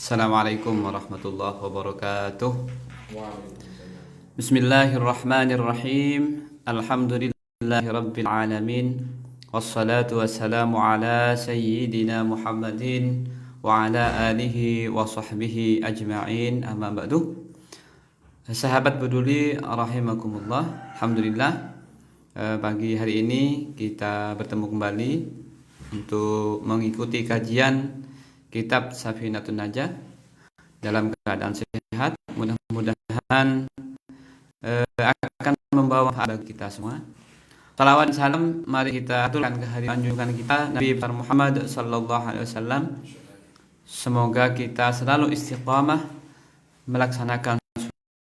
Assalamualaikum warahmatullahi wabarakatuh. Waalaikumsalam. Bismillahirrahmanirrahim. Alhamdulillahi rabbil alamin. Wassalatu wassalamu ala sayyidina Muhammadin wa ala alihi wa sahbihi ajma'in. Amma ba'du. Sahabat peduli rahimakumullah. Alhamdulillah, pagi hari ini kita bertemu kembali untuk mengikuti kajian Kitab Safinatun Najah dalam keadaan sehat. Mudah-mudahan akan membawa bagi kita semua. Salawat dan salam mari kita aturkan kehadiran junjungan kita Nabi besar Muhammad sallallahu alaihi wasallam. Semoga kita selalu istiqamah melaksanakan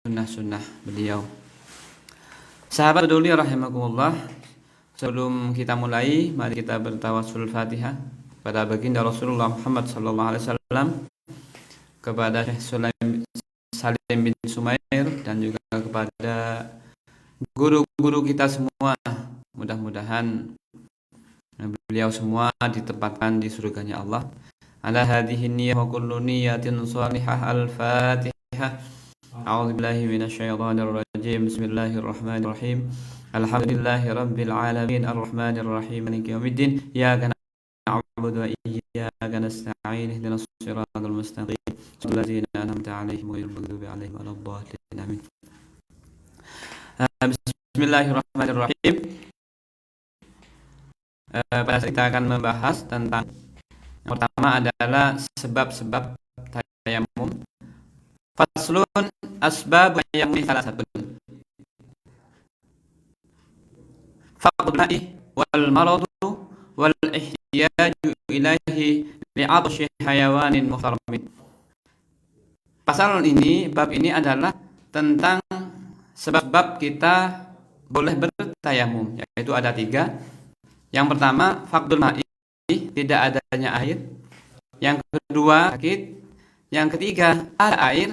sunnah-sunnah beliau. Sahabat peduli rahimakumullah, sebelum kita mulai, mari kita bertawassul Fatihah pada baginda Rasulullah Muhammad sallallahu alaihi wasallam, kepada Syekh Salim bin Sumair, dan juga kepada guru-guru kita semua. Mudah-mudahan beliau semua ditempatkan di surganya Allah. Ala hadhihi niyyah wa kullu niyyatin shalihah. Al-Fatihah. A'udzu billahi minasyaitonir rajim. Bismillahirrahmanirrahim. Alhamdulillahi rabbil alamin arrahmanir rahim maliki yaumiddin. Iyyaka na'budu wa iyyaka nasta'in. Ihdinas siratal mustaqim. Shiratal ladzina an'amta 'alaihim ghairil maghdubi 'alaihim waladdallin. Amin. Bismillahirrahmanirrahim. Pada saat kita akan membahas tentang yang pertama adalah sebab-sebab tayamum. Faslun asbab tayamum salasatun. Faqdul ma'i wal maradu wal ihtiyaju ilaihi li'atshi hayawanin muhtaramin. Pasal ini, bab ini adalah tentang sebab kita boleh bertayamum, yaitu ada 3. Yang pertama, faqdul ma'i, tidak adanya air. Yang kedua, sakit. Yang ketiga, ada air,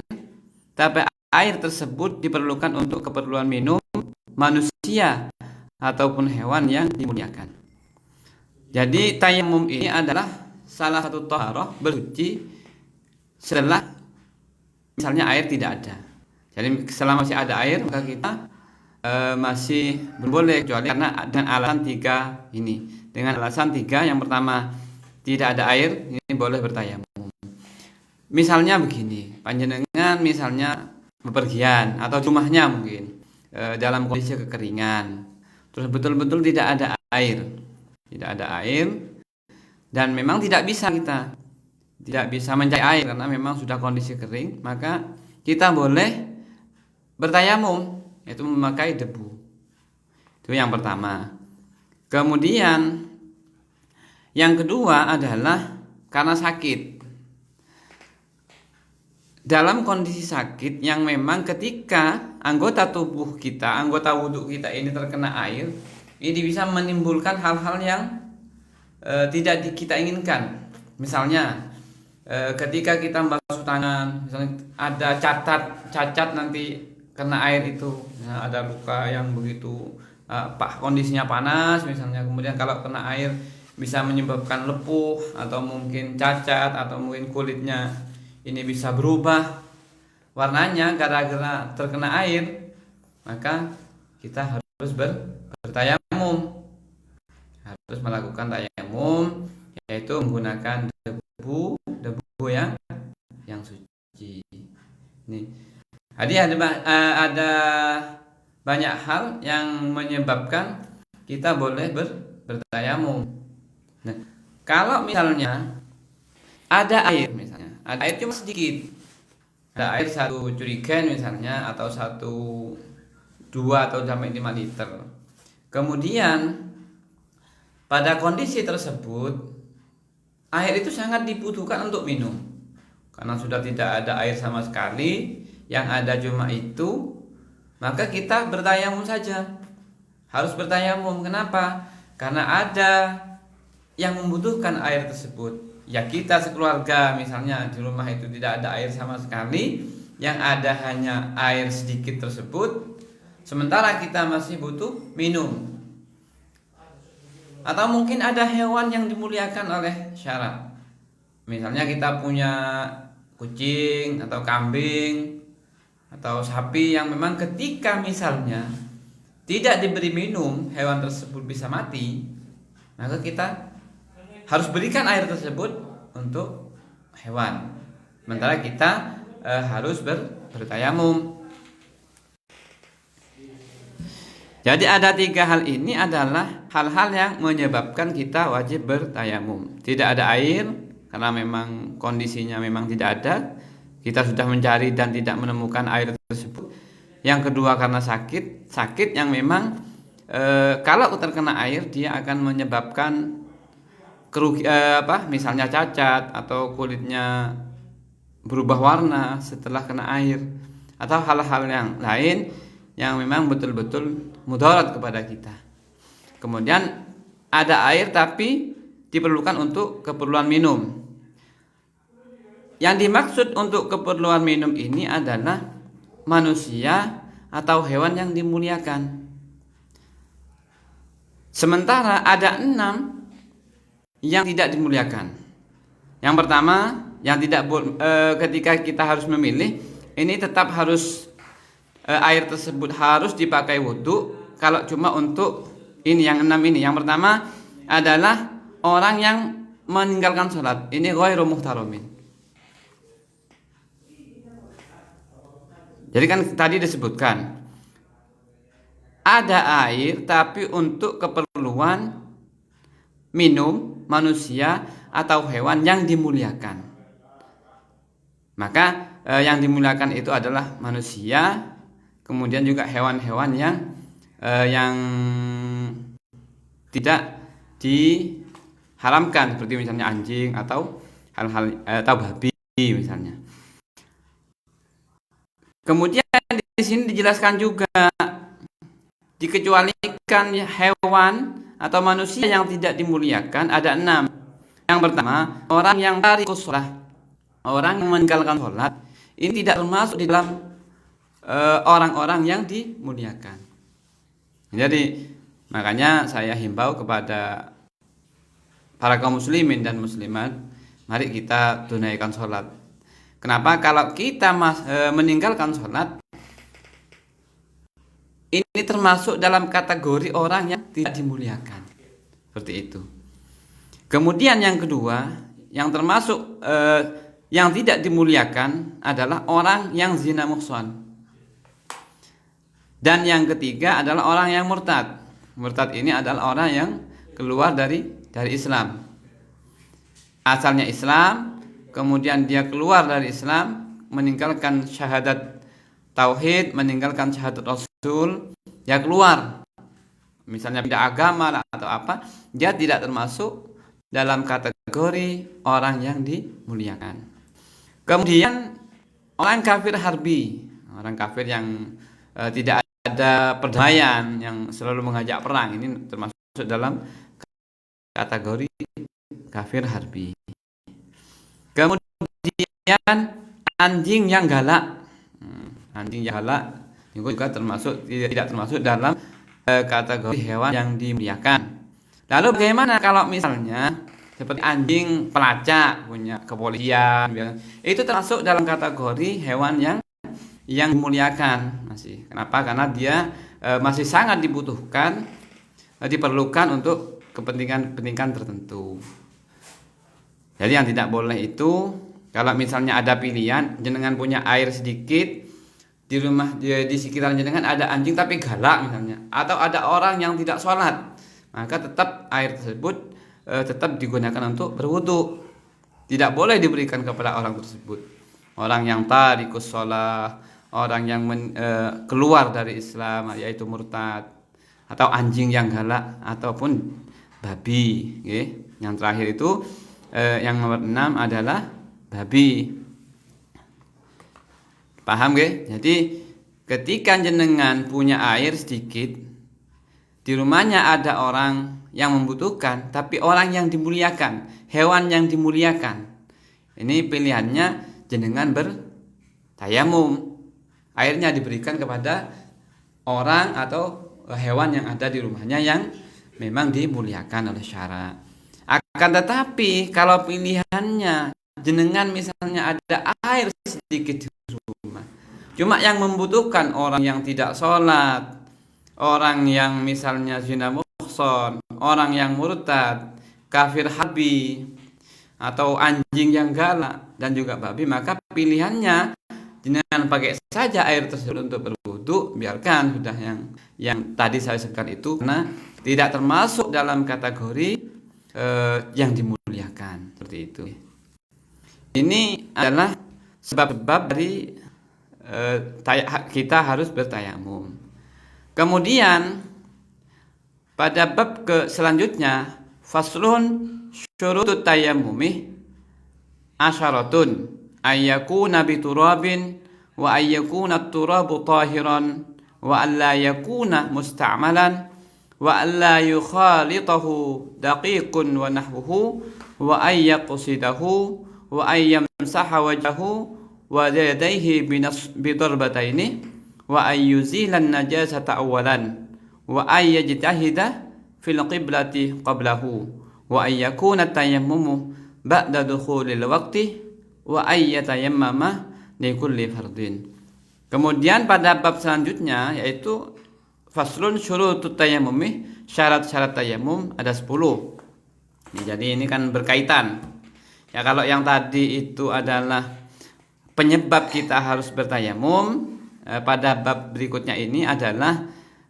tapi air tersebut diperlukan untuk keperluan minum manusia ataupun hewan yang dimuliakan. Jadi tayamum ini adalah salah satu thaharah, bersuci setelah misalnya air tidak ada. Jadi selama masih ada air, maka kita masih boleh, kecuali karena dengan alasan 3 ini. Dengan alasan 3, yang pertama tidak ada air, ini boleh bertayamum. Misalnya begini, panjenengan misalnya bepergian atau rumahnya mungkin dalam kondisi kekeringan, terus betul-betul tidak ada air, dan memang tidak bisa mencari air karena memang sudah kondisi kering, maka kita boleh bertayamum, yaitu memakai debu. Itu yang pertama. Kemudian yang kedua adalah karena sakit. Dalam kondisi sakit yang memang ketika anggota tubuh kita, anggota wudhu kita ini terkena air, ini bisa menimbulkan hal-hal yang tidak kita inginkan. Misalnya ketika kita membasuh tangan, misalnya ada cacat nanti kena air itu, ada luka yang begitu kondisinya panas misalnya, kemudian kalau kena air bisa menyebabkan lepuh atau mungkin cacat, atau mungkin kulitnya ini bisa berubah warnanya gara-gara terkena air, maka kita harus bertayamum, harus melakukan tayamum, yaitu menggunakan debu yang suci. Ini. Jadi ada banyak hal yang menyebabkan kita boleh bertayamum. Nah, kalau misalnya ada air, ada air cuma sedikit, ada air 1 jerigen misalnya, atau 2 atau sampai 5 liter. Kemudian pada kondisi tersebut air itu sangat dibutuhkan untuk minum, karena sudah tidak ada air sama sekali, yang ada cuma itu, maka kita bertayamum saja. Harus bertayamum. Kenapa? Karena ada yang membutuhkan air tersebut. Ya, kita sekeluarga misalnya di rumah itu tidak ada air sama sekali, yang ada hanya air sedikit tersebut, sementara kita masih butuh minum. Atau mungkin ada hewan yang dimuliakan oleh syara. Misalnya kita punya kucing atau kambing atau sapi yang memang ketika misalnya tidak diberi minum hewan tersebut bisa mati, maka kita harus berikan air tersebut untuk hewan. Sementara kita harus bertayamum. Jadi ada 3 hal ini adalah hal-hal yang menyebabkan kita wajib bertayamum. Tidak ada air karena memang kondisinya memang tidak ada. Kita sudah mencari dan tidak menemukan air tersebut. Yang kedua karena sakit yang memang kalau terkena air dia akan menyebabkan misalnya cacat atau kulitnya berubah warna setelah kena air, atau hal-hal yang lain yang memang betul-betul mudarat kepada kita. Kemudian ada air tapi diperlukan untuk keperluan minum. Yang dimaksud untuk keperluan minum ini adalah manusia atau hewan yang dimuliakan. Sementara ada 6 yang tidak dimuliakan. Yang pertama, yang tidak ketika kita harus memilih, ini tetap harus air tersebut harus dipakai wudhu. Kalau cuma untuk ini yang 6 ini, yang pertama adalah orang yang meninggalkan sholat. Ini ghairu muhtaramin. Jadi kan tadi disebutkan ada air tapi untuk keperluan minum manusia atau hewan yang dimuliakan. Maka yang dimuliakan itu adalah manusia, kemudian juga hewan-hewan yang tidak diharamkan seperti misalnya anjing atau hal-hal atau babi misalnya. Kemudian di sini dijelaskan juga dikecualikan hewan atau manusia yang tidak dimuliakan ada 6. Yang pertama, orang yang tarikus shalah. Orang yang meninggalkan sholat ini tidak termasuk di dalam orang-orang yang dimuliakan. Jadi makanya saya himbau kepada para kaum muslimin dan muslimat, mari kita tunaikan sholat. Kenapa? Kalau kita meninggalkan sholat, ini termasuk dalam kategori orang yang tidak dimuliakan. Seperti itu. Kemudian yang kedua, yang termasuk yang tidak dimuliakan adalah orang yang zina muhsan. Dan yang ketiga adalah orang yang murtad. Murtad ini adalah orang yang keluar dari Islam. Asalnya Islam, kemudian dia keluar dari Islam, meninggalkan syahadat tauhid, meninggalkan syahadat Rasul, dia keluar. Misalnya pindah agama atau apa, dia tidak termasuk dalam kategori orang yang dimuliakan. Kemudian orang kafir harbi, orang kafir yang tidak ada perdamaian, yang selalu mengajak perang, ini termasuk dalam kategori kafir harbi. Kemudian anjing yang galak, anjing yang galak itu juga tidak termasuk dalam kategori hewan yang dimuliakan. Lalu bagaimana kalau misalnya seperti anjing pelacak punya kepolisian, itu termasuk dalam kategori hewan yang dimuliakan masih. Kenapa? Karena dia masih sangat dibutuhkan, diperlukan untuk kepentingan tertentu. Jadi yang tidak boleh itu kalau misalnya ada pilihan, jenengan punya air sedikit di rumah, di sekitar jenengan ada anjing tapi galak misalnya, atau ada orang yang tidak sholat, maka tetap air tersebut tetap digunakan untuk berwudu. Tidak boleh diberikan kepada orang tersebut. Orang yang tarikus shalah, orang yang keluar dari Islam yaitu murtad, atau anjing yang galak ataupun babi, okay? Yang terakhir itu yang nomor 6 adalah babi. Paham nggih? Jadi ketika jenengan punya air sedikit, di rumahnya ada orang yang membutuhkan, tapi orang yang dimuliakan, hewan yang dimuliakan, ini pilihannya jenengan bertayamum. Airnya diberikan kepada orang atau hewan yang ada di rumahnya yang memang dimuliakan oleh syara. Akan tetapi kalau pilihannya jenengan misalnya ada air sedikit di rumah, cuma yang membutuhkan orang yang tidak sholat, orang yang misalnya zina muhson, orang yang murtad, kafir harbi, atau anjing yang galak dan juga babi, maka pilihannya jangan pakai saja air tersebut untuk berwudu, biarkan sudah yang tadi saya sebutkan itu, karena tidak termasuk dalam kategori yang dimuliakan seperti itu. Ini adalah sebab-sebab dari kita harus bertayamum. Kemudian pada bab selanjutnya, faslun syurutut tayammumi asyaratun ayyakuna biturabin wa ayyakuna turabu tahiran wa alla yakuna musta'malan wa alla yukhalitahu daqiqun wa nahwuhu wa ayyaqsidahu wa ayyamsaha wajhahu wa yadayhi bidarbataini wa ayyuzilan najasata awalan wa ayyajtahida fil qiblati qablahu wa ayyakuna tayammumu ba'da dukhulil waqti wa ayyatayammama li kulli fardin. Kemudian pada bab selanjutnya yaitu faslun syurutut tayammumi, syarat-syarat tayamum ada 10. Jadi ini kan berkaitan. Ya, kalau yang tadi itu adalah penyebab kita harus bertayamum, pada bab berikutnya ini adalah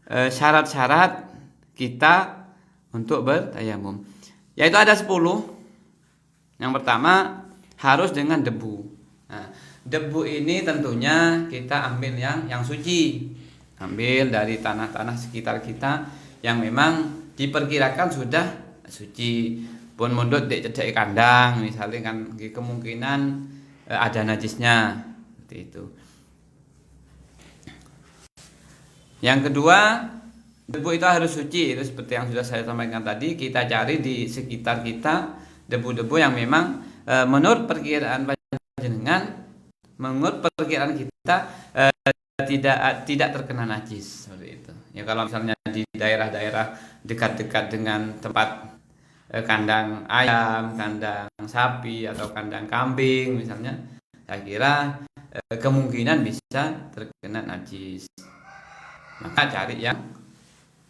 syarat-syarat kita untuk bertayamum. Yaitu ada 10. Yang pertama harus dengan debu. Nah, debu ini tentunya kita ambil yang suci. Ambil dari tanah-tanah sekitar kita yang memang diperkirakan sudah suci. Pun mundut di cedek kandang misalnya kan kemungkinan ada najisnya seperti itu. Yang kedua, debu itu harus suci. Itu seperti yang sudah saya sampaikan tadi, kita cari di sekitar kita debu-debu yang memang menurut perkiraan panjenengan, menurut perkiraan kita tidak terkena najis seperti itu. Ya, kalau misalnya di daerah-daerah dekat-dekat dengan tempat kandang ayam, kandang sapi atau kandang kambing misalnya, saya kira kemungkinan bisa terkena najis. Maka cari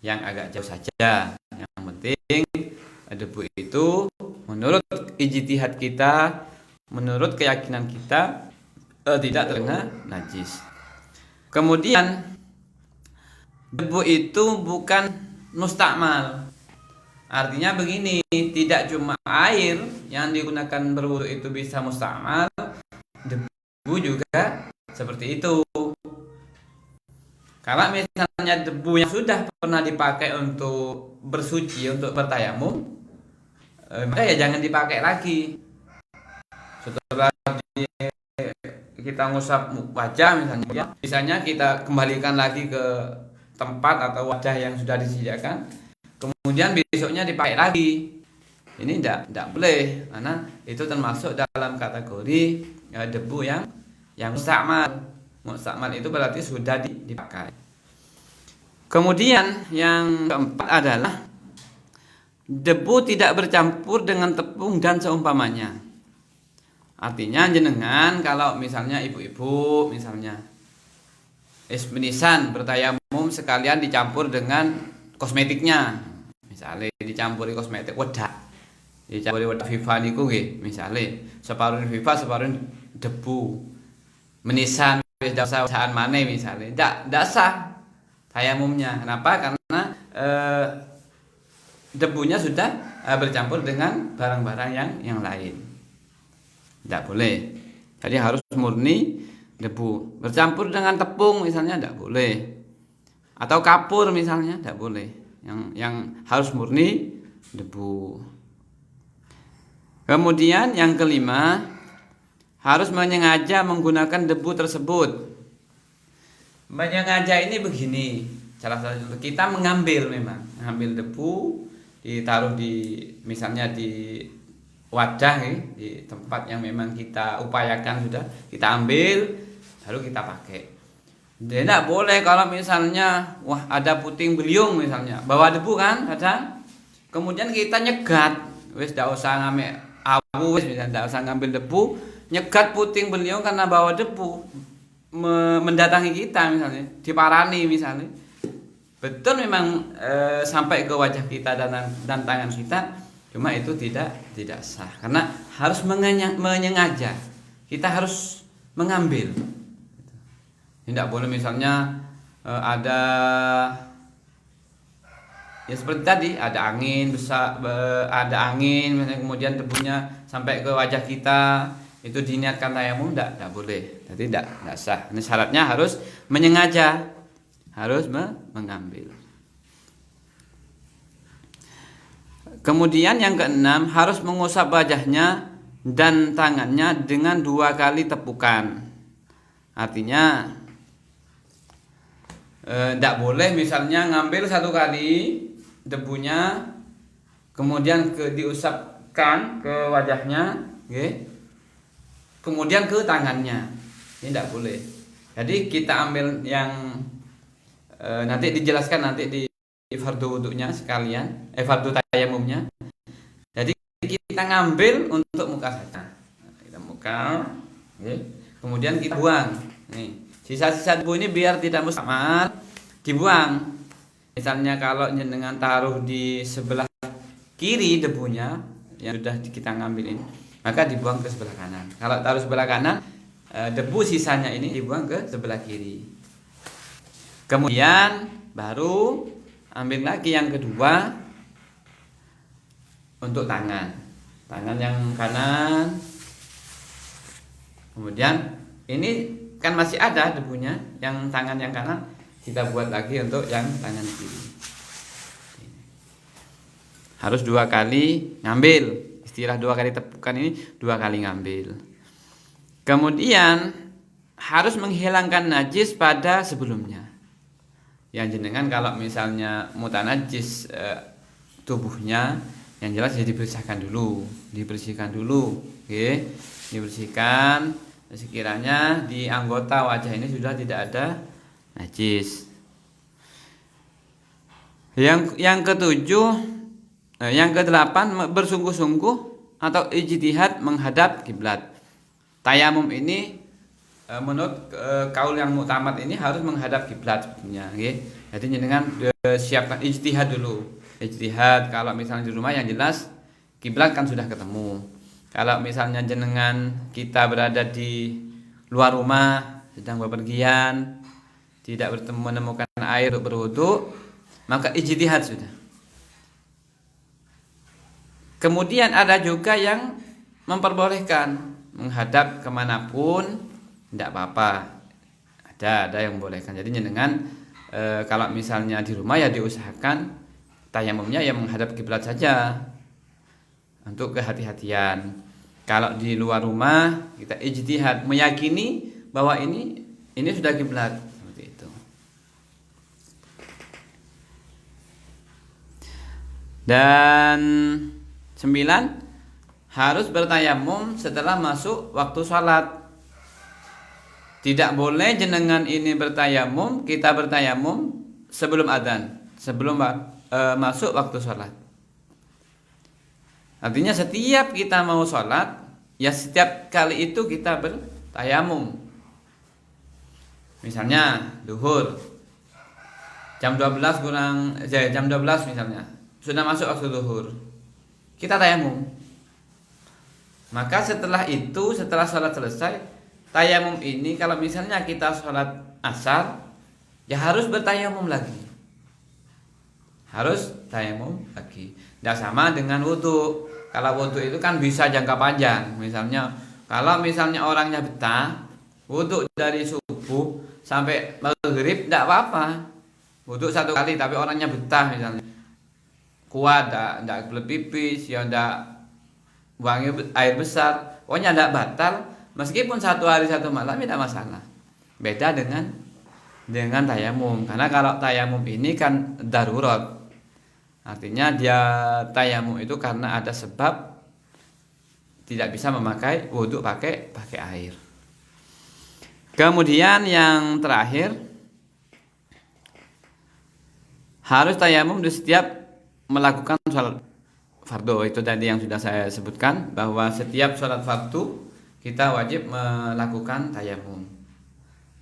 yang agak jauh saja. Yang penting debu itu menurut ijtihad kita, menurut keyakinan kita tidak terkena najis. Kemudian debu itu bukan mustakmal. Artinya begini, tidak cuma air yang digunakan berwudu itu bisa mustakmal, debu juga seperti itu. Kalau misalnya debu yang sudah pernah dipakai untuk bersuci, untuk bertayamum, maka ya jangan dipakai lagi. Setelah kita ngusap wajah misalnya kita kembalikan lagi ke tempat atau wadah yang sudah disediakan, kemudian besoknya dipakai lagi. Ini tidak boleh, karena itu termasuk dalam kategori debu yang mustakmal. Mustakmal itu berarti sudah dipakai. Kemudian yang keempat adalah debu tidak bercampur dengan tepung dan seumpamanya. Artinya jenengan kalau misalnya ibu-ibu misalnya menisan bertayamum sekalian dicampur dengan kosmetiknya. Misalnya dicampuri kosmetik wedak. Dicampuri wedak Viva niku nggih, misalnya separuh Viva separuh debu. Menisan usahaan mana misalnya tidak sah tayamumnya. Kenapa? Karena debunya sudah bercampur dengan barang-barang yang lain. Tidak boleh. Jadi harus murni debu. Bercampur dengan tepung misalnya tidak boleh. Atau kapur misalnya tidak boleh. Yang harus murni debu. Kemudian yang kelima, harus menyengaja menggunakan debu tersebut. Menyengaja ini begini, salah satu kita mengambil debu, ditaruh misalnya di wadah, di tempat yang memang kita upayakan sudah, kita ambil, lalu kita pakai. Tidak boleh kalau misalnya, ada puting beliung misalnya, bawa debu kan, ada, kemudian kita nyegat, wis tidak usah ngamek awu misalnya, tidak usah ngambil debu, nyegat puting beliau karena bawa debu mendatangi kita misalnya, diparani misalnya. Betul memang sampai ke wajah kita dan tangan kita, cuma itu tidak sah karena harus menyengaja. Kita harus mengambil. Tidak boleh misalnya ada ya seperti tadi ada angin besar, ada angin kemudian debunya sampai ke wajah kita, itu diniatkan tayamum tidak boleh. Jadi tidak sah. Ini syaratnya harus menyengaja, harus mengambil. Kemudian yang keenam, harus mengusap wajahnya dan tangannya dengan 2 kali tepukan. Artinya tidak boleh misalnya ngambil 1 kali debunya kemudian diusapkan ke wajahnya, okay, kemudian ke tangannya. Ini tidak boleh. Jadi kita ambil yang nanti dijelaskan nanti di fardu wudunya sekalian, fardu tayamumnya. Jadi kita ngambil untuk muka saja. Kita muka, okay, kemudian kita buang. Nih, sisa-sisa debu ini biar tidak mustamar, dibuang. Misalnya kalau dengan taruh di sebelah kiri debunya yang sudah kita ngambil ini, maka dibuang ke sebelah kanan. Kalau taruh sebelah kanan, debu sisanya ini dibuang ke sebelah kiri. Kemudian baru ambil lagi yang kedua untuk tangan yang kanan. Kemudian ini kan masih ada debunya, yang tangan yang kanan kita buat lagi untuk yang tangan kiri. Harus 2 kali ngambil. Istilah 2 kali tepukan ini 2 kali ngambil. Kemudian harus menghilangkan najis pada sebelumnya. Yang jenengan kalau misalnya mutanajis tubuhnya, yang jelas ya dibersihkan dulu, okay? Dibersihkan sekiranya di anggota wajah ini sudah tidak ada najis. Yang ketujuh, yang kedelapan, bersungguh-sungguh atau ijtihad menghadap kiblat. Tayamum ini menurut kaul yang muktamad ini harus menghadap kiblat sebetulnya, okay? Jadi jenengan siapkan ijtihad dulu. Ijtihad kalau misalnya di rumah yang jelas kiblat kan sudah ketemu. Kalau misalnya jenengan kita berada di luar rumah sedang bepergian, tidak menemukan air untuk berwudu, maka ijtihad sudah. Kemudian ada juga yang memperbolehkan menghadap kemanapun, tidak apa-apa. Ada yang membolehkan. Jadi jenengan kalau misalnya di rumah ya diusahakan tayamumnya ya menghadap kiblat saja untuk kehati-hatian. Kalau di luar rumah kita ijtihad meyakini bahwa ini sudah kiblat, seperti itu. Dan 9, harus bertayamum setelah masuk waktu sholat. Tidak boleh jenengan ini bertayamum, kita bertayamum sebelum adzan, sebelum masuk waktu sholat. Artinya setiap kita mau sholat, ya setiap kali itu kita bertayamum. Misalnya duhur jam 12 misalnya sudah masuk waktu duhur, kita tayamum. Maka setelah itu, setelah sholat selesai, tayamum ini kalau misalnya kita sholat asar, ya harus bertayamum lagi. Harus tayamum lagi. Tidak sama dengan wudu. Kalau wudu itu kan bisa jangka panjang. Misalnya kalau misalnya orangnya betah wudu dari subuh sampai maghrib tidak apa-apa. Wudu 1 kali tapi orangnya betah misalnya. Kuat, tidak kebelet pipis, ya tidak buangnya air besar. Pokoknya tidak batal. Meskipun 1 hari 1 malam tidak masalah. Beda dengan tayamum. Karena kalau tayamum ini kan darurat. Artinya dia tayamum itu karena ada sebab tidak bisa memakai wudu pakai air. Kemudian yang terakhir, harus tayamum di setiap melakukan fardu. Itu tadi yang sudah saya sebutkan, bahwa setiap sholat fardu kita wajib melakukan tayamum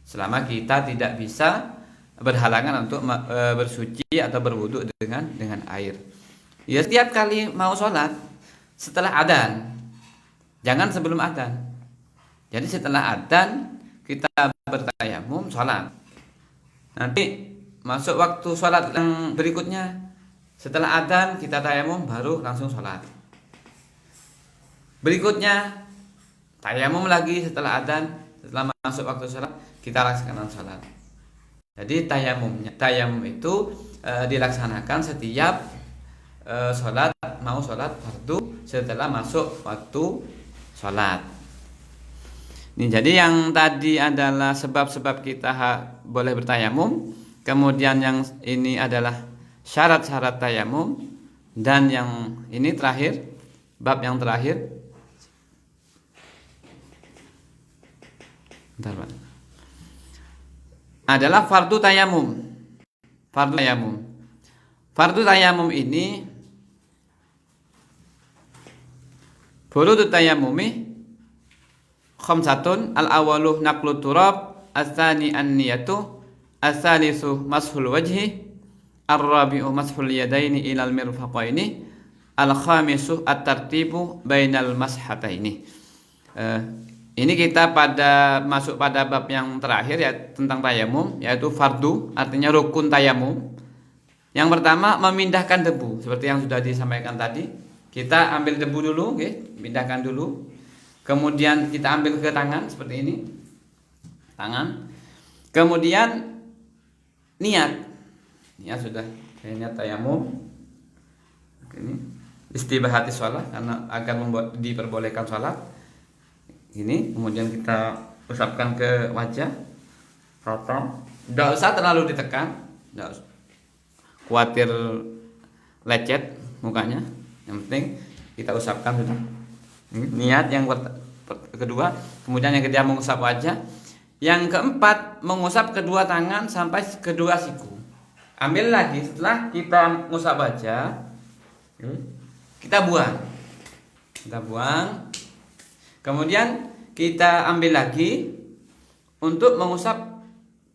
selama kita tidak bisa berhalangan untuk bersuci atau berwudu dengan air. Ya, setiap kali mau sholat setelah adzan, jangan sebelum adzan. Jadi setelah adzan kita bertayamum sholat. Nanti masuk waktu sholat yang berikutnya, setelah adzan kita tayamum baru langsung sholat. Berikutnya tayamum lagi setelah adzan, setelah masuk waktu sholat kita laksanakan sholat. Jadi tayamum itu dilaksanakan setiap mau sholat fardu setelah masuk waktu sholat. Ini jadi yang tadi adalah sebab-sebab kita boleh bertayamum. Kemudian yang ini adalah syarat-syarat tayamum, dan yang ini terakhir, bab yang terakhir. Bentar, Pak. Adalah fardu tayamum. Fardu tayamum ini furudut tayamumi khamsatun. Al-awalu naqlu turab, as-tsani an-niyatu, as-tsalisu mashul wajhi, ar-rabi'u mashul yadaini ilal mirfaqaini, al-khamisu at-tartibu bainal mashataini. Ini kita masuk pada bab yang terakhir, ya, tentang tayamum, yaitu fardu, artinya rukun tayamum. Yang pertama, memindahkan debu, seperti yang sudah disampaikan tadi. Kita ambil debu dulu, pindahkan dulu. Kemudian kita ambil ke tangan seperti ini, tangan. Kemudian niat sudah, niat tayamum. Ini istibahati sholat, karena agar diperbolehkan sholat. Ini kemudian kita usapkan ke wajah, potong. Tidak usah terlalu ditekan, tidak usah khawatir lecet mukanya. Yang penting kita usapkan sudah. Niat yang kedua. Kemudian yang ketiga mengusap wajah. Yang keempat mengusap kedua tangan sampai kedua siku. Ambil lagi, setelah kita mengusap wajah, kita buang. Kemudian kita ambil lagi untuk mengusap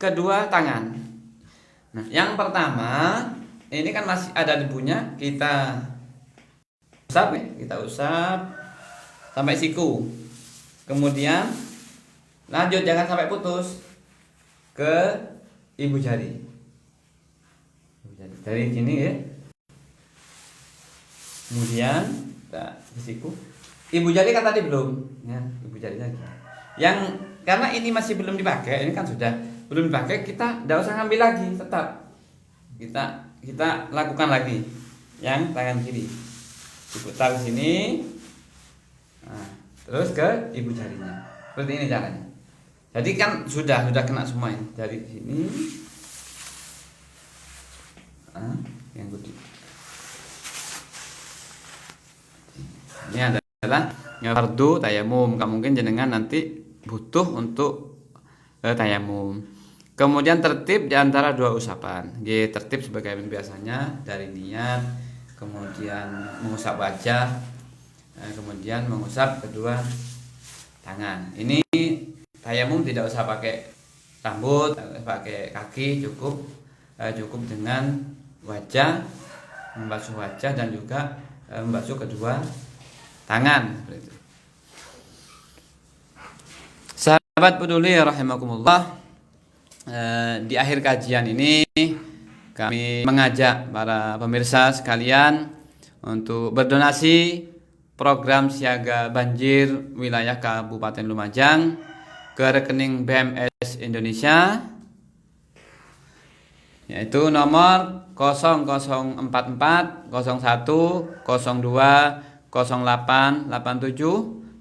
kedua tangan. Nah, yang pertama ini kan masih ada debunya, kita usap sampai siku. Kemudian lanjut, jangan sampai putus, ke ibu jari. Dari sini ya. Kemudian ke siku. Ibu jari kan tadi belum, ya, ibu jari lagi. Yang karena ini masih belum dipakai, ini kan sudah belum dipakai, kita tidak usah ngambil lagi, tetap kita lakukan lagi yang tangan kiri. Diputar ke sini, nah, terus ke ibu jarinya. Seperti ini caranya. Jadi kan sudah kena semua ini. Dari sini, yang putih. Ini adalah fardu tayamum. Mungkin jenengan nanti butuh untuk tayamum. Kemudian tertib di antara dua usapan. Tertib sebagai biasanya dari niat, kemudian mengusap wajah, kemudian mengusap kedua tangan. Ini tayamum tidak usah pakai rambut, pakai kaki, cukup dengan wajah, membasuh wajah dan juga membasuh kedua tangan. Sahabat peduli rahimakumullah, di akhir kajian ini kami mengajak para pemirsa sekalian untuk berdonasi program siaga banjir wilayah Kabupaten Lumajang ke rekening BMS Indonesia, yaitu nomor 0044 01 02 0887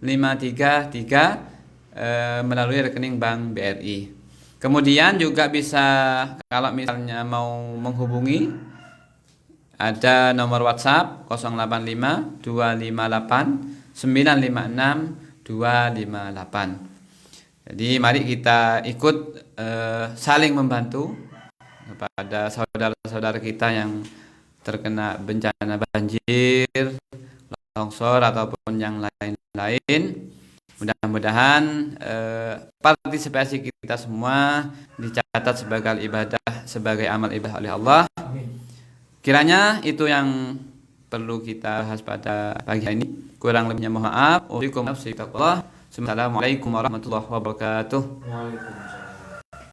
533 melalui rekening Bank BRI. Kemudian juga bisa, kalau misalnya mau menghubungi, ada nomor WhatsApp 085 258 956 258. Jadi mari kita ikut saling membantu kepada saudara-saudara kita yang terkena bencana banjir, longsor ataupun yang lain-lain. Mudah-mudahan partisipasi kita semua dicatat sebagai ibadah, sebagai amal ibadah oleh Allah. Kiranya itu yang perlu kita bahas pada pagi hari ini. Kurang lebihnya mohon maaf. Assalamualaikum warahmatullahi wabarakatuh. Waalaikumsalam.